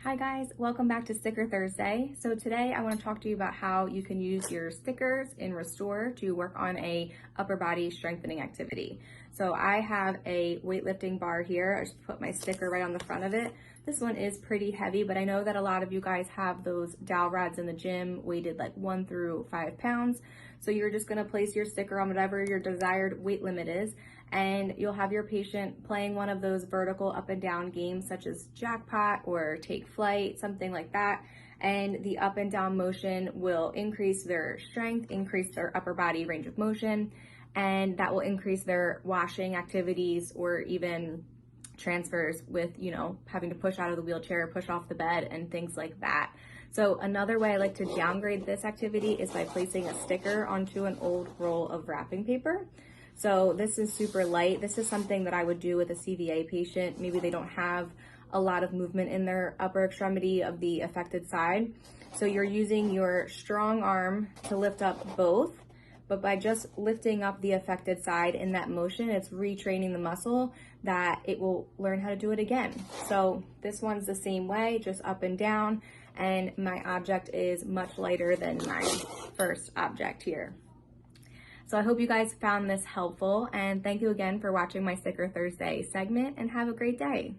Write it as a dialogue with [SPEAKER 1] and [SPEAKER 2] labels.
[SPEAKER 1] Hi guys, welcome back to Sticker Thursday. So today I want to talk to you about how you can use your stickers in Restore to work on a upper body strengthening activity. So I have a weightlifting bar here. I just put my sticker right on the front of it. This one is pretty heavy, but I know that a lot of you guys have those dowel rods in the gym weighted like 1 through 5 pounds. So you're just going to place your sticker on whatever your desired weight limit is, and you'll have your patient playing one of those vertical up and down games such as jackpot or take flight, something like that. And the up and down motion will increase their strength, increase their upper body range of motion, and that will increase their washing activities or even transfers with, having to push out of the wheelchair, push off the bed, and things like that. So another way I like to downgrade this activity is by placing a sticker onto an old roll of wrapping paper. So this is super light. This is something that I would do with a CVA patient. Maybe they don't have a lot of movement in their upper extremity of the affected side. So you're using your strong arm to lift up both, but by just lifting up the affected side in that motion, it's retraining the muscle that it will learn how to do it again. So this one's the same way, just up and down, and my object is much lighter than my first object here. So I hope you guys found this helpful, and thank you again for watching my Sticker Thursday segment, and have a great day.